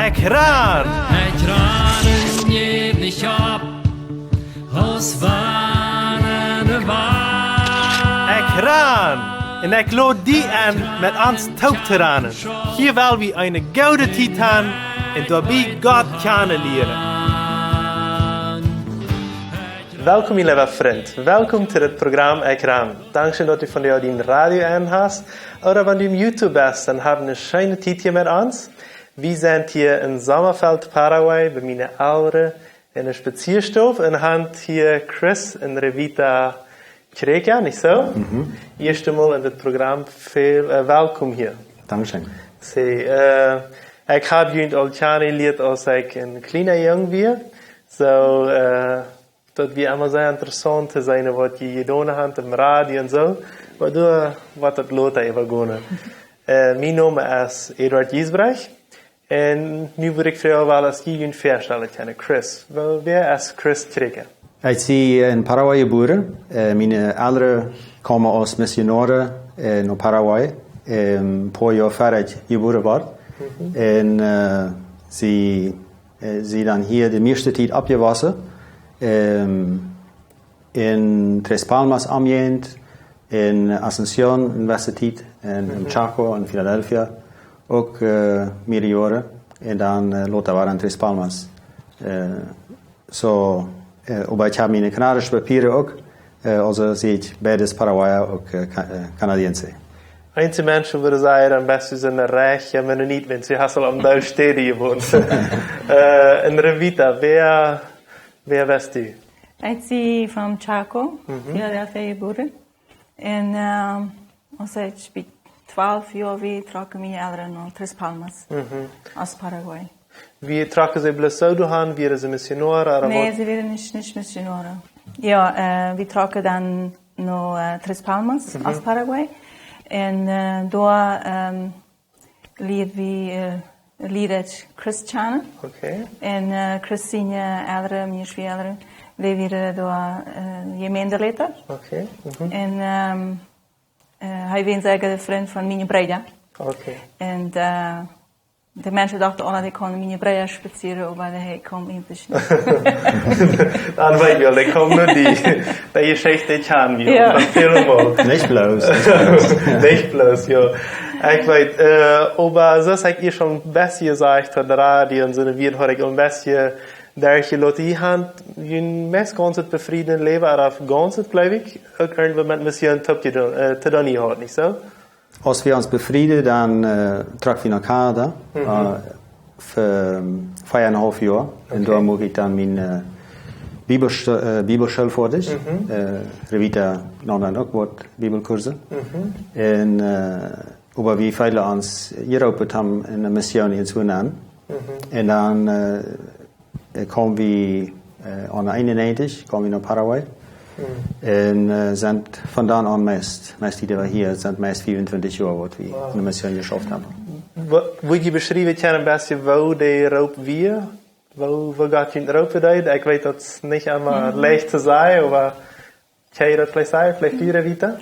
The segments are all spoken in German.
Ekjran! Ekjranen geef niet op, als wanneer waar. Ekjran! En ik lood die aan met ons touwteranen. Hier wil we een gouden tijd hebben en daarbij God kennen leren. Welkom, je lieve vriend. Welkom to het programma Ekjran. Dankzij dat u van jou die radio aanhast. Oder wenn du im YouTube bist, dann haben wir eine schöne Zeit hier mit uns. Wir sind hier in Sommerfeld, Paraguay, bei meinen Eltern in der Spazierstoff und haben hier Chris und Revita Kroeker, nicht so? Mhm. Erst einmal in das Programm viel welkom hier. Dankeschön. Ich habe jullie al kennengelernt, als ich ein kleiner Junge war. So, dat wir immer sehr interessant zu sein, was die gedaan haben im Radio und so. Waardoor wat het lot even gaan. Mijn naam is Eduard Giesbrecht. En nu wil ik voor jou wel eens je voorstellen kennen. Chris. Wer is Chris Kroeker? Ik zie in Paraguay geboren. Mijn ouders komen als missionaren naar Paraguay. Een paar jaar verder geboren worden. En ze dan hier de meeste tijd opgewassen. In Tres Palmas ambiënt. In Asunción Universiteit en in Chaco in Philadelphia ook meerdere jaren en dan later waren in Tres Palmas. Maar ik heb mijn Canadische papieren ook, also zie ik beides Paraguayer ook Canadiense. Einige mensen willen zeggen, dan best u zijn recht, ja, maar niet, want ze hebben al om daar steden gewoond. En Revita, wer bist u? Ik zie van Chaco, Philadelphia geboren. En als ik bij 12 jaar weer trokken mijn ouders naar Tres Palmas, als Paraguay. Wie trokken ze blessado aan? Waren ze missionaren? Nee, ze waren niet missionaren. Ja, we trokken dan naar Tres Palmas, als Paraguay. En daar leerde ik Christianen. Okay. En Christine ouderen, mijn twee ouderen. We werden door gemeenteleden. Okay. En hij was eigenlijk een vriend van mijn broer. Okay. En de mensen dachten dat ik kon mijn broer spazieren, maar hij kwam niet. Dan weet je wel, ik kom nu die je zegt dit aan wie. Ja. Helemaal. Niet bloos. Niet bloos, ja. Ik weet, maar zoals ik hier schon een beetje gezegd had, de radio en zo, weer had ik een beetje daar gelaten. Je hebt je meest ganz het bevrieden leven, maar ganz het, geloof ik, ook irgendwann met misschien te doen niet had, niet zo? Als we ons bevrieden, dan trekken we naar Canada voor 5,5 jaar. Okay. En daar moet ik dan mijn Bibelschool volgen. Revita nam dan ook wat Bibelkursen. En maar we veilen ons Europa hebben in een mission in Suriname. En dan komen we aan 91, komen we naar Paraguay. En zijn vandaan aan meest die we hier zijn, meest 24 jaar wat we in de mission geschafft hebben. Wil je beschrijven een beetje waar de Europa weer? Waar gaat je in Europa deed? Ik weet dat het niet allemaal leicht te zeggen, maar kan je dat vielleicht zeggen? Vielleicht die Revita?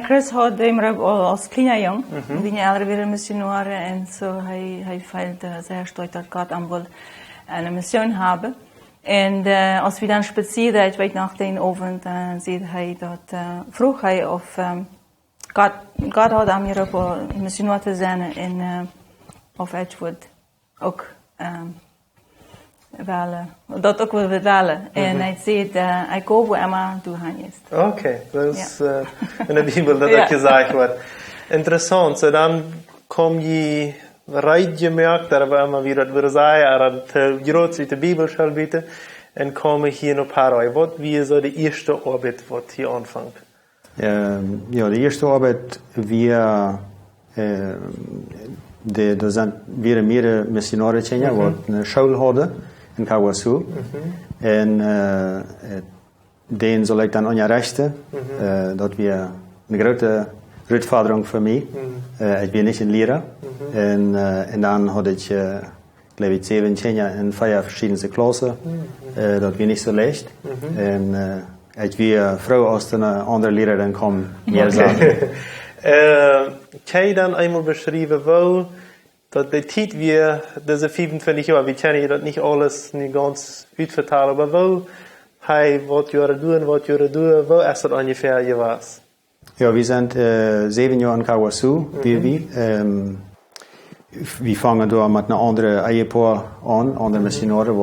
Chris had hem als kleiner jong. Die ouderen waren missionaren en zo hij feilt sehr stolz dat God aan wil een mission hebben. En als we dan spazierden, ik weet nog de avond, zei hij dat, vroeg hij of God had aan Europa missionair te zijn en of ik would ook willen, dat ook wil willen. En hij zei, ik ga waar Emma toe gaan is. Oké, dus in de Bibel dat ook gezegd wordt. Interessant, so dan kom je rijdt je merkt, dat we immer weer dat willen zeggen, dat je rood uit de Bibelschool bieden en komen hier naar Paraguay. Wat wie zo de eerste arbeid wat hier aanvangt? Ja, de eerste arbeid er zijn weer meerdere missionaren wat een school hadden in Kawasu. En den zal ik dan onderrichten. Dat weer een grote uitvordering voor mij. Ik ben niet een leraar. En dan had ik, geloof ik, 17 jaar in 5 verschillende klassen. Dat was niet zo leicht. En ik weer vrouw als een andere leraar dan kwam meer zaken. Kan je dan eenmaal beschrijven, waar dat de tijd wir, diese 25 Jahre, wir können das nicht alles nicht ganz uitvertalen, aber wo, hey, wat jaren doen, wo ist das ungefähr gewesen? Ja, wir sind 7 Jahre in Kawasu, wir fangen da mit einer anderen Ehepaar an, andere Missionare,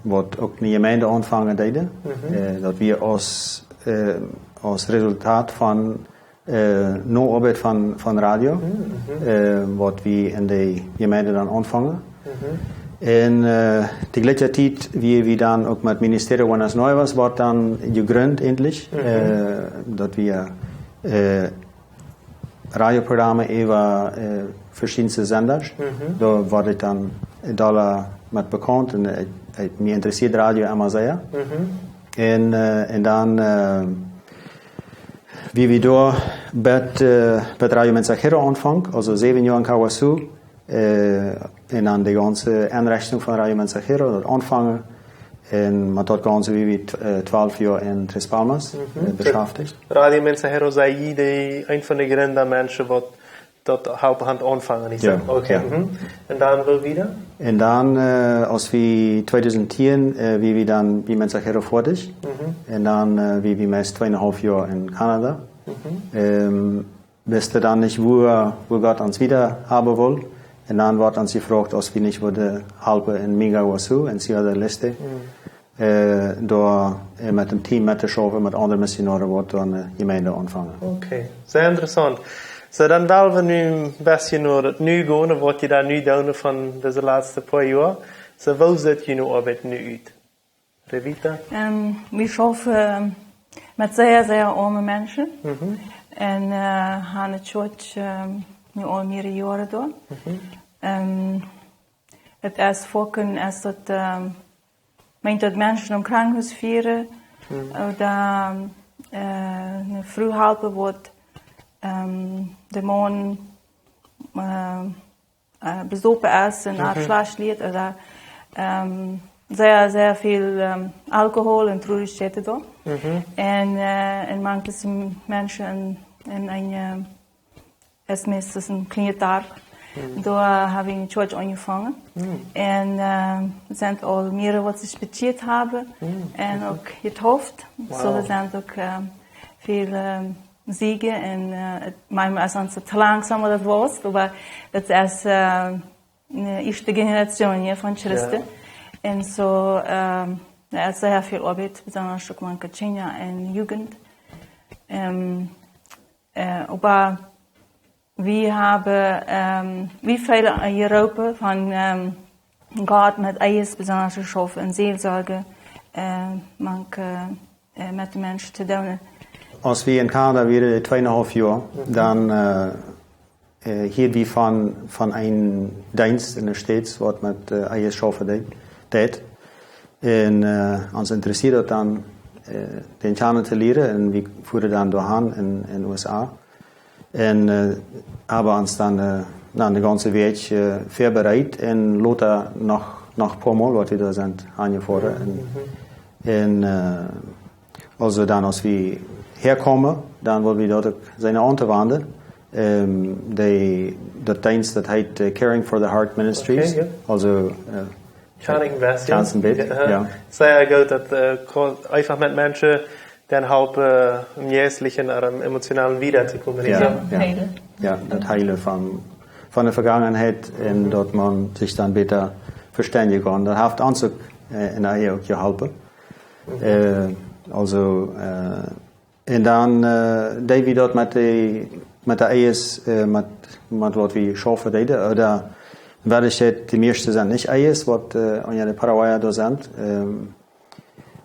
wat ook een gemeente aanvangen deden. Dat we als resultaat van no-arbeid van radio, wat we in de gemeente dan aanvangen. En tegelijkertijd, wie we dan ook met het ministerie wanneer het nieuw was, wordt dan gegründ endlich, dat we radioprogrammen over verschillende zenders. Daar word ik dan met bekend en me interesseert radio immer sehr. En dan wie we door met Radio Mensajero aanvangen, also 7 Jahre in Kawasu, en dan de ganze inrichting van Radio Mensajero dat aanvangen. En met dat ganze wie we 12 jaar in Tres Palmas beschäftigt. Radio Mensajero sei een van de gründe mensen wat dat Haupthand aanvangen is. Ja. Okay. Ja. En dan wo wieder? En dan, als we 2010, wie we dan bij Mensajero fertig. En dan, wie we meest 2,5 jaar in Canada. Wisten dan niet wo Gott uns wieder haben will. En dan wordt ons gevraagd als we niet willen helpen in Mingawasu en Sierra del Este. Door met een team met te schaffen, met andere missionaren wordt dan de gemeente aanvangen. Oké, zeer interessant. So, dan willen we nu een beetje naar het nu gaan, wat je daar nu doen van deze laatste paar jaar. So, hoe ziet je nu arbeid nu uit? Revita? We schaffen met zeer arme mensen. En gaan het church nu al meerdere jaren door. Het is voorkomen is dat dat mensen om krankenhuis vieren. Oder vroeg helpen wordt. De man bezopen is en Abschluss leert. Oder sehr viel Alkohol en Trurigkeiten da. En manche mensen in een es meistens een kleine Tag. Daar habe ich in Church angefangen. En sind al mehrere, wat sich bekeert haben. En ook getauft. Wow. So, sind ook veel Siege. En manchmal ist es zu langsam das was. Aber das ist eine erste Generation hier von Christen. En so, es ist sehr viel Arbeit, besonders auch manche Kinder und Jugend. Aber wir haben wie viele in Europa von Gott mit Eis besonders geschaffen in Seelsorge manche mit den Menschen zu tun. Als wir in Kanada waren 2,5 Jahre, dann hier wie von einem Dienst in der States, was mit Eis schaffen deed. En ons interesseerde dan den Channel te leren en we voeren dan doorheen in de USA. En hebben ons dan de ganze weg voorbereid en later nog een paar Mal, wat we daar zijn aangevoerd. En also dan als we herkomen, dan willen we dat ook zijn aanwenden. Dat dienst dat heet Caring for the Heart Ministries. Okay, yeah. Also Chancenbed, ja. Sehr gut, dass einfach mit Menschen dann helfen, im Jährlichen oder im Emotionalen wiederzukommen. Ja, das Heilen von der Vergangenheit und dort man sich dann besser verständigen kann. Das hilft uns auch in der Ehe auch geholfen. Und dann, die wir dort mit der Ehe, mit was wir schaffen deden, oder werde ich jetzt die meisten sind nicht Eis, was an den Paraguayer da sind.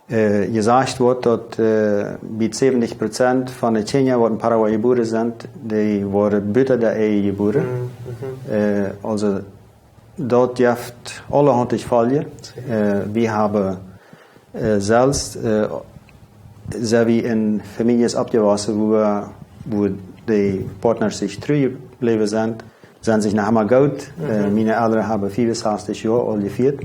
Gesagt wird, dass bei 70% von den Kenia, die in Paraguay geboren sind, die waren buiten der Ehe geboren. Also dort gibt allerhand Fälle. Wir haben selbst, sehr wie in Familien abgewachsen, wo die Partner sich treu geblieben sind sich nach einmal gut. Meine Eltern haben 65 Jahre alt geführt.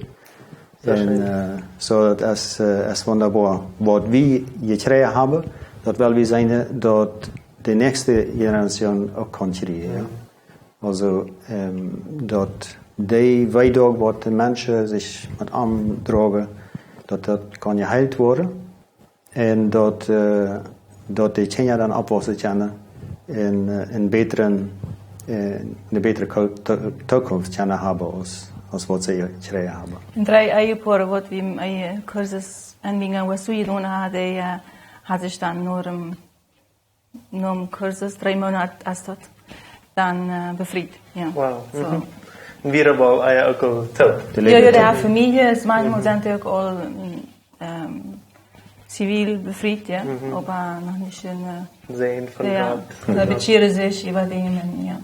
So, das ist wunderbar. Was wir gekriegt haben, das will wir sein, dass die nächste Generation auch kann kriegen. Also, dort die Weidog, wo die Menschen sich mit Armen tragen, dort kann geheilt worden. Und dort die Kinder dann abwassen können, in eine bessere Zukunft können haben, als was sie geschrieben haben. In 3 Eierpaare, wat we een cursus aanbieden, was we doen hadden, had ik dan nur cursus 3 Monate als dat dan befried. Ja. Wow. So. En wie hebben al ook al top? Ja, de familie is manchmal zijn ook al civil befried, ja, aber noch nicht in Sehen von Gott. Ja, bezieren sich über Dinge, ja.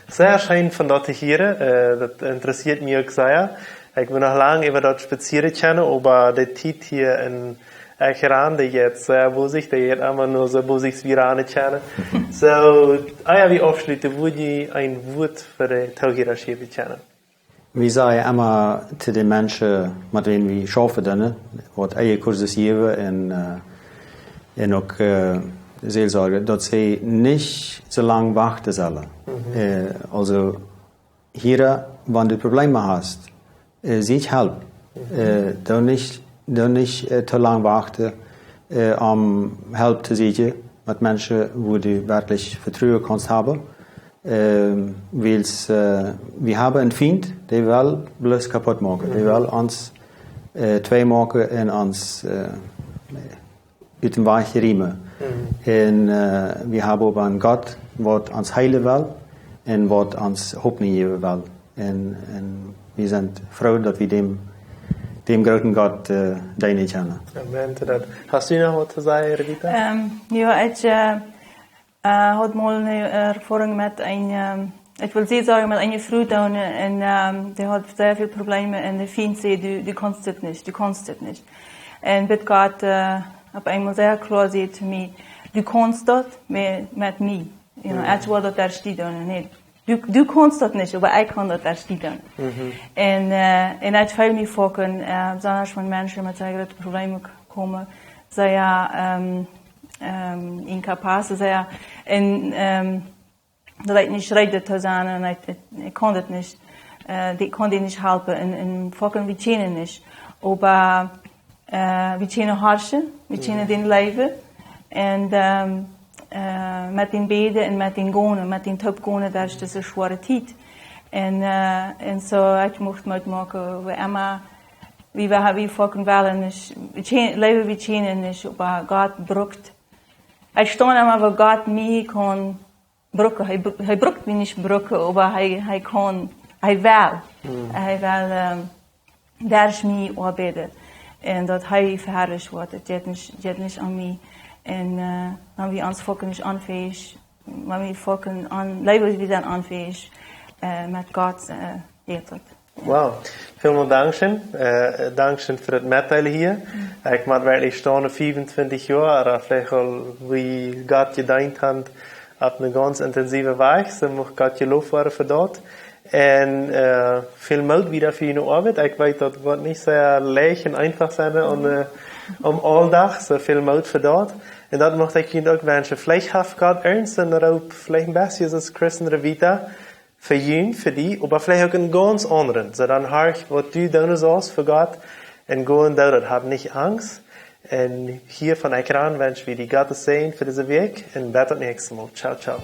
Sehr schön von dort hier, das interessiert mich auch sehr. Ich bin noch lange über dort spazieren können, aber der Tit hier in ekjran, der jetzt sehr bosig, der jetzt immer nur so bosig wie Rane kennen. So, wie aufschließen, würde ich ein Wort für die Tauhierarchie kennen? Wir sagen immer zu den Menschen, mit denen wir arbeiten, was Kurse geben und auch Seelsorge, dass sie nicht so lange warten sollen. Also hier, wenn du Probleme hast, sich helfen. Da nicht zu lange warten, Hilfe zu suchen mit Menschen, wo du wirklich Vertrauen kannst haben. Weil wir haben einen Feind, der will bloß kaputt machen. Der will uns zwei machen und uns aus dem Weg riemen. Und wir haben aber einen Gott, der uns heilen will und der uns Hoffnung geben will. Und wir sind froh, dass wir dem großen Gott dienen können. Amen. Hast du noch was zu sagen, Revita? Ja, ich had mal eine Erfahrung mit ich will sagen, mit einer Frau da und die hat sehr viele Probleme und der Feind sagt, du kannst das nicht. Und mit Gott auf einmal sehr klar sagt zu mir, du kannst das mit mir. You know, ich will das stehen nicht. Du kannst das nicht, aber ich kann das stehen. Und ich fühle mich vorhin, besonders wenn Menschen mit solchen Problemen kommen, sehr incapaz, sehr dat ik niet reden te zijn en ik kon het niet. Ik kon die niet helpen en fucking we kennen niet. Maar we kennen hartje, we kennen den leven en met den beden en met den gonen, met den top gonen, dat is dus een zware tijd. En zo ik mocht maken, we immer we fucking willen niet, leven we kennen niet, maar God brukt. Ich stehe immer, wo Gott mich kann brücken. Er brückt mich nicht brücken, aber er kann, er will. Er will, durch mich arbeiten. Und dass er verherrlicht wird. Das geht nicht an mich. Und wenn wir uns fucking nicht anfähig, wenn wir fucking leben wir dann anfähig, mit Gott geht das. Wow, vielen Dankeschön. Dankeschön für das Mitteilen hier. Ich mag wirklich stehen 25 Jahre, vielleicht auch, wie Gott gedient hat, auf eine ganz intensive Weise. So muss Gott gelobt werden für dort. Und viel Mut wieder für Ihre Arbeit. Ich weiß, das wird nicht sehr leicht und einfach sein Alltag. So viel Mut für dort. Und das möchte ich Ihnen auch wünschen. Vielleicht hat Gott ernst und auch vielleicht ein bisschen als Christen Revita. Für ihn, für die, aber vielleicht auch einen ganz anderen. So dann hör was du tun sollst für Gott und gehen dort. Hab nicht Angst. Und hier von ekjran wünschen wir die Gottes Segen für diesen Weg und bis zum nächsten Mal. Ciao, ciao.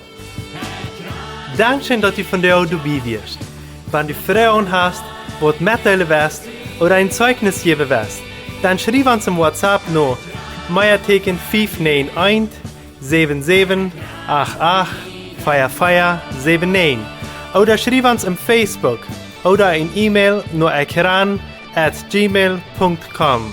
Dankeschön, dass du von der dabei wirst. Wenn du Fragen hast, was mitteilen willst oder ein Zeugnis geben willst, dann schreib uns im WhatsApp noch Meierteken 591 77 88 4479. Oder schreib uns im Facebook oder ein E-Mail nur ekjran@gmail.com.